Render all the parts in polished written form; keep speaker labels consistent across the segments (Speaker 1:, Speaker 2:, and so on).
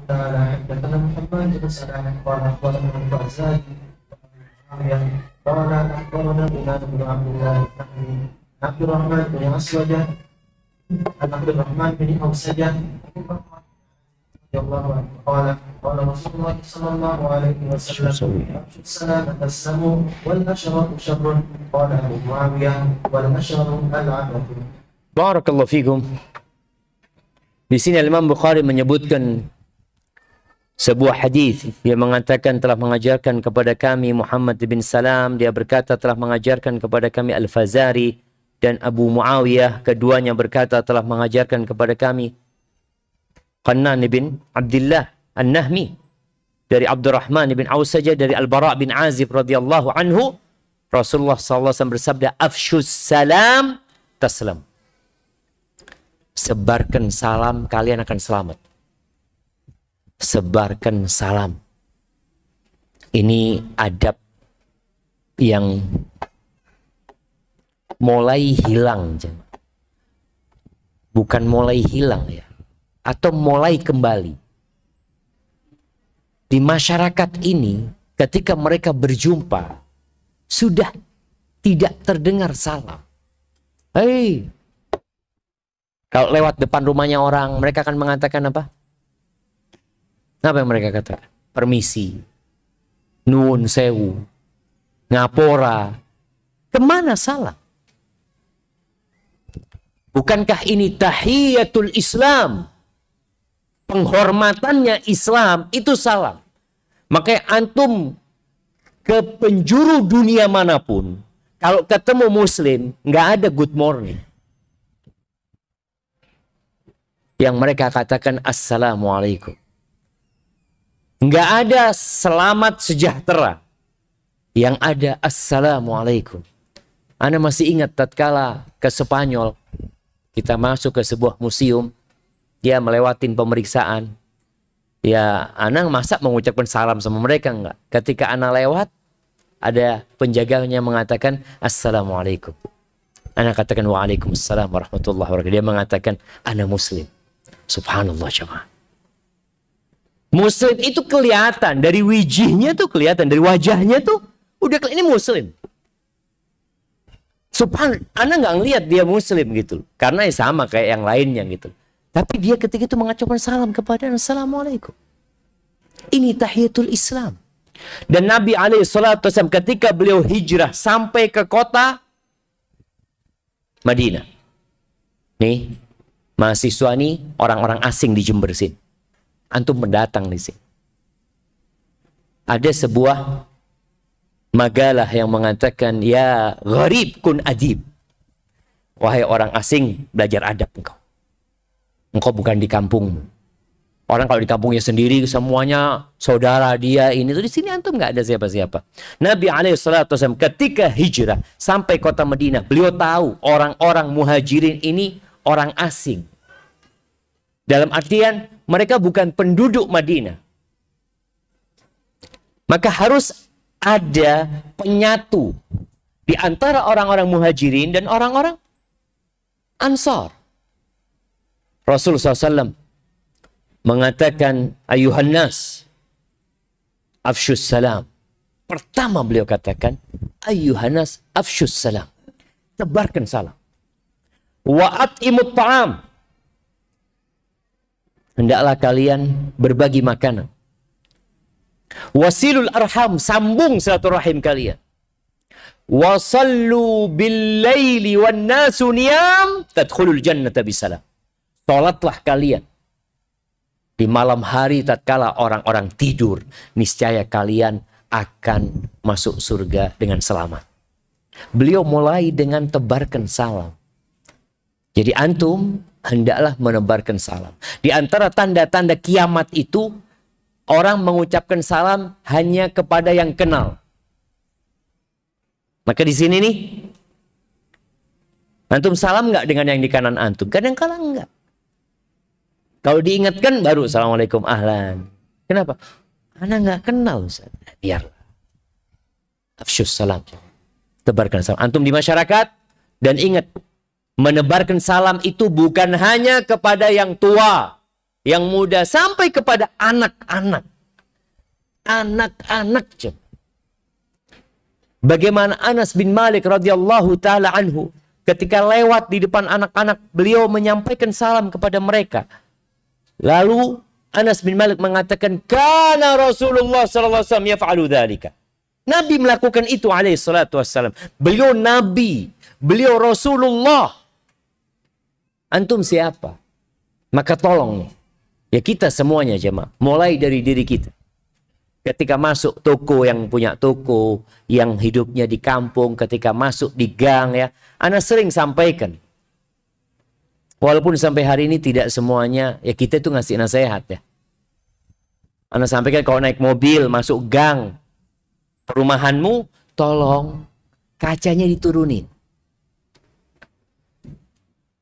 Speaker 1: تعالى حدثنا محمد بن سلام قال اخبرنا البزاز قال اخبرنا بلال بن عبد الله النحوي عبد الرحمن بن اسود عن عبد الرحمن بن اوسجه رضي الله عنه قال قال رسول الله صلى الله عليه وسلم افشوا السلام تسلموا والاشرار شر قال ابو معاويه والاشرار العنه.
Speaker 2: Barakallahu fikum. Di sini Imam Bukhari menyebutkan sebuah hadis yang mengatakan telah mengajarkan kepada kami Muhammad bin Salam, dia berkata telah mengajarkan kepada kami Al-Fazari dan Abu Muawiyah, keduanya berkata telah mengajarkan kepada kami Qannan bin Abdullah An-Nahmi dari Abdurrahman bin Awsajah dari Al-Bara' bin Azib radhiyallahu anhu, Rasulullah sallallahu alaihi wasallam bersabda, afshus salam taslam. Sebarkan salam, kalian akan selamat. Sebarkan salam. Ini adab yang mulai hilang. Bukan mulai hilang ya. Atau mulai kembali. Di masyarakat ini, ketika mereka berjumpa, sudah tidak terdengar salam. Hei! Kalau lewat depan rumahnya orang, mereka akan mengatakan apa? Apa yang mereka katakan? Permisi, nuwun sewu, ngapora. Kemana salam? Bukankah ini tahiyatul Islam? Penghormatannya Islam itu salam. Makanya antum ke penjuru dunia manapun, kalau ketemu muslim, nggak ada good morning. Yang mereka katakan assalamualaikum. Nggak ada selamat sejahtera. Yang ada assalamualaikum. Anda masih ingat tatkala ke Spanyol, kita masuk ke sebuah museum, dia melewatin pemeriksaan. Ya, Anda masa mengucapkan salam sama mereka enggak? Ketika Anda lewat, ada penjaganya mengatakan assalamualaikum. Anda katakan waalaikumsalam warahmatullahi wabarakatuh. Dia mengatakan Anda muslim. Subhanallah jemaah. Muslim itu kelihatan dari wijihnya tuh, kelihatan dari wajahnya tuh udah ini muslim. Anda nggak ngelihat dia muslim gitu, karena sama kayak yang lainnya gitu. Tapi dia ketika itu mengucapkan salam kepada assalamualaikum. Ini tahiyatul Islam. Dan Nabi alaihissalatu wasallam ketika beliau hijrah sampai ke kota Madinah. Nih, mahasiswa nih orang-orang asing di Jember sini. Antum mendatang di sini. Ada sebuah makalah yang mengatakan, ya gharib kun adib. Wahai orang asing, belajar adab engkau. Engkau bukan di kampungmu. Orang kalau di kampungnya sendiri semuanya saudara dia ini tuh, di sini antum nggak ada siapa-siapa. Nabi alaihissalam ketika hijrah sampai kota Madinah, beliau tahu orang-orang muhajirin ini orang asing. Dalam artian mereka bukan penduduk Madinah. Maka harus ada penyatu di antara orang-orang muhajirin dan orang-orang Ansar. Rasulullah SAW mengatakan, ayuhan nas, afshus salam. Pertama beliau katakan, ayuhan nas, afshus salam. Tebarkan salam. Wa at'imut ta'am. Hendaklah kalian berbagi makanan. Wasilul arham, sambung silaturahim kalian. Wasallu bil laili wan nasu niyam tadkhulul jannata bisalam. Salatlah kalian di malam hari tatkala orang-orang tidur, niscaya kalian akan masuk surga dengan selamat. Beliau mulai dengan tebarkan salam. Jadi antum hendaklah menebarkan salam. Di antara tanda-tanda kiamat itu, orang mengucapkan salam hanya kepada yang kenal. Maka di sini nih, antum salam nggak dengan yang di kanan antum? Kadang-kadang enggak. Kalau diingatkan baru assalamualaikum ahlan. Kenapa? Anda nggak kenal, Ustaz. Biarlah. Afsyus salam. Tebarkan salam. Antum di masyarakat, dan ingat, menebarkan salam itu bukan hanya kepada yang tua. yang muda, sampai kepada anak-anak. Anak-anak. Bagaimana Anas bin Malik radhiyallahu taala anhu ketika lewat di depan anak-anak, beliau menyampaikan salam kepada mereka. Lalu Anas bin Malik mengatakan, "Kana Rasulullah sallallahu alaihi wasallam yaf'alu dzalika." Nabi melakukan itu alaihi salatu wassalam. Beliau nabi, beliau Rasulullah. Antum siapa? Maka tolong nih, ya kita semuanya jemaah, mulai dari diri kita. Ketika masuk toko, yang punya toko, yang hidupnya di kampung, ketika masuk di gang ya, ana sering sampaikan. Walaupun sampai hari ini tidak semuanya, ya kita itu ngasih nasihat ya. Ana sampaikan kalau naik mobil, masuk gang, perumahanmu, tolong kacanya diturunin.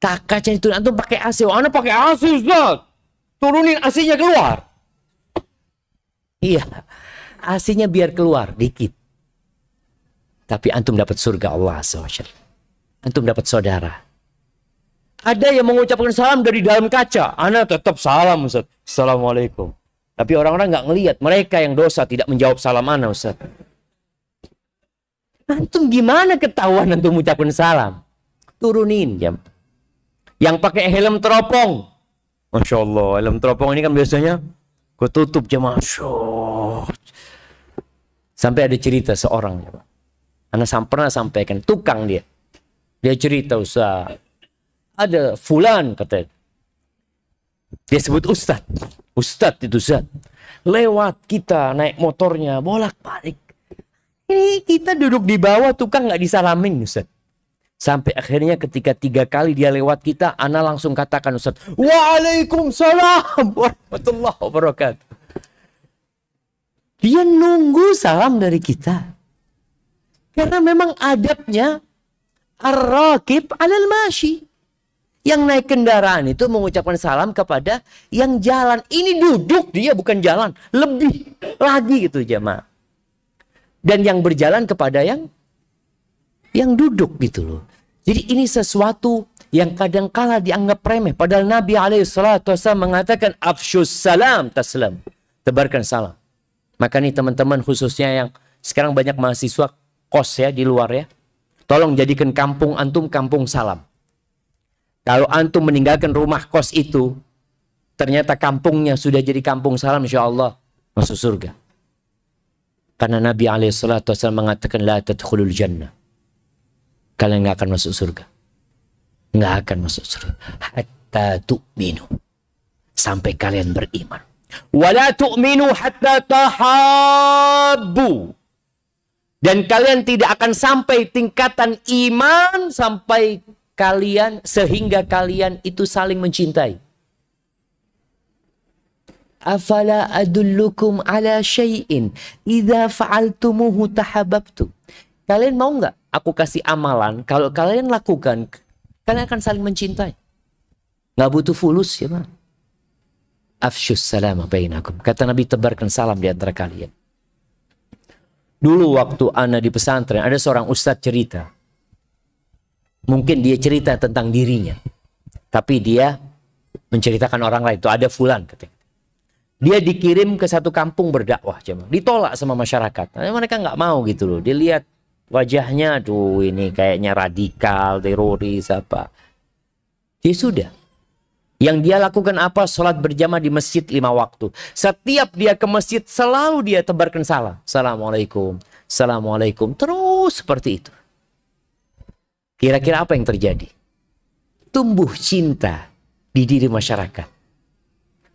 Speaker 2: Tak kacanya diturunin, antum pakai AC, ana pakai AC Ustaz. Turunin AC-nya keluar. Iya, AC-nya biar keluar dikit. Tapi antum dapat surga Allah SWT. Antum dapat saudara. Ada yang mengucapkan salam dari dalam kaca. Ana tetap salam Ustaz. Assalamualaikum. Tapi orang-orang nggak ngelihat. Mereka yang dosa tidak menjawab salam ana Ustaz. Antum gimana ketahuan antum mengucapkan salam? Turunin jam. Yang pakai helm teropong. Masya Allah, helm teropong ini kan biasanya kau tutup jemaah. Sampai ada cerita seorang, anak pernah sampaikan, tukang dia cerita, Ustaz, ada fulan katanya, dia sebut Ustadz itu Ustadz, lewat kita naik motornya bolak-balik, ini kita duduk di bawah, tukang nggak disalamin Ustadz. Sampai akhirnya ketika 3 kali dia lewat kita, ana langsung katakan Ustaz, Waalaikumsalam warahmatullahi wabarakatuh. Dia nunggu salam dari kita. Karena memang adabnya ar-rakib alal mashi. Yang naik kendaraan itu mengucapkan salam kepada yang jalan. Ini duduk, dia bukan jalan. Lebih lagi gitu jemaah. Dan yang berjalan kepada yang duduk gitu loh. Jadi ini sesuatu yang kadang-kala dianggap remeh. Padahal Nabi SAW mengatakan, Afshus salam taslam. Tebarkan salam. Maka nih teman-teman khususnya yang sekarang banyak mahasiswa kos ya di luar ya. Tolong jadikan kampung antum kampung salam. Kalau antum meninggalkan rumah kos itu, ternyata kampungnya sudah jadi kampung salam, insya Allah masuk surga. Karena Nabi SAW mengatakan, La tadkhulul jannah. Kalian nggak akan masuk surga. Nggak akan masuk surga. Hatta tu'minu. Sampai kalian beriman. Wala tu'minu hatta tahabbu. Dan kalian tidak akan sampai tingkatan iman sampai kalian, sehingga kalian itu saling mencintai. Afala adullukum ala syai'in idza fa'altumuhu tahabbtum. Kalian mau nggak aku kasih amalan, kalau kalian lakukan, kalian akan saling mencintai. Nggak butuh fulus ya Pak. Afshus salam bainakum. Kata Nabi, tebarkan salam di antara kalian. Dulu waktu ana di pesantren, ada seorang ustadz cerita. Mungkin dia cerita tentang dirinya. Tapi dia menceritakan orang lain. Itu ada fulan katanya. Dia dikirim ke satu kampung berdakwah. Ditolak sama masyarakat. Mereka nggak mau gitu loh. Dia lihat wajahnya, aduh ini kayaknya radikal, teroris apa. Ya sudah. Yang dia lakukan apa? Sholat berjamaah di masjid 5 waktu. Setiap dia ke masjid selalu dia tebarkan salam. Assalamualaikum. Assalamualaikum. Terus seperti itu. Kira-kira apa yang terjadi? Tumbuh cinta di diri masyarakat.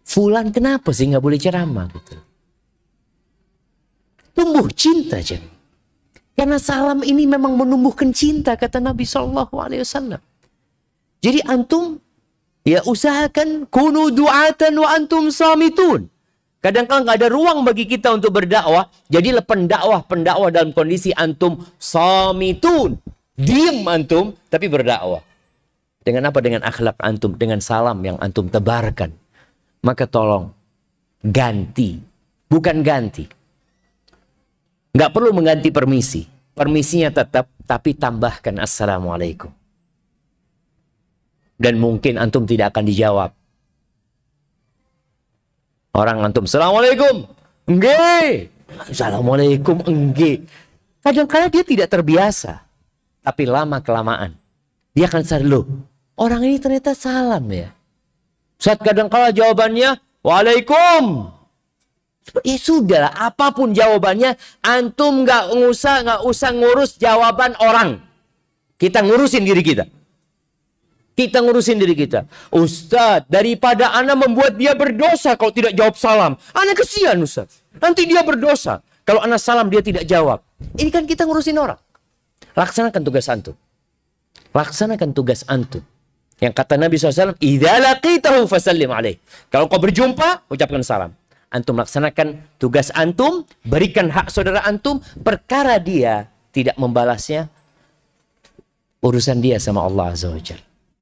Speaker 2: Fulan kenapa sih nggak boleh ceramah gitu? Tumbuh cinta aja. Karena salam ini memang menumbuhkan cinta, kata Nabi SAW. Jadi antum ya usahakan kunu du'atan wa antum samitun. Kadang-kadang nggak ada ruang bagi kita untuk berdakwah. Jadilah pendakwah dalam kondisi antum samitun. Diam antum tapi berdakwah. Dengan apa? Dengan akhlak antum, dengan salam yang antum tebarkan. Maka tolong ganti, bukan ganti. Nggak perlu mengganti permisi. Permisinya tetap, tapi tambahkan assalamualaikum. Dan mungkin antum tidak akan dijawab. Orang antum, Assalamualaikum. Enggak. Assalamualaikum, enggak. Kadang-kadang dia tidak terbiasa. Tapi lama-kelamaan, dia akan sadar, loh, orang ini ternyata salam ya. Saat kadang-kala jawabannya, Waalaikum. Ya sudah, apapun jawabannya, antum nggak usah ngurus jawaban orang. Kita ngurusin diri kita. Kita ngurusin diri kita. Ustadz, daripada ana membuat dia berdosa kalau tidak jawab salam. Ana kesian Ustadz. Nanti dia berdosa. Kalau ana salam dia tidak jawab. Ini kan kita ngurusin orang. Laksanakan tugas antum. Laksanakan tugas antum. Yang kata Nabi SAW, idza laqitahu fasallim alaih. Kalau kau berjumpa, ucapkan salam. Antum laksanakan tugas antum, berikan hak saudara antum, perkara dia tidak membalasnya, urusan dia sama Allah Azza wa Jalla.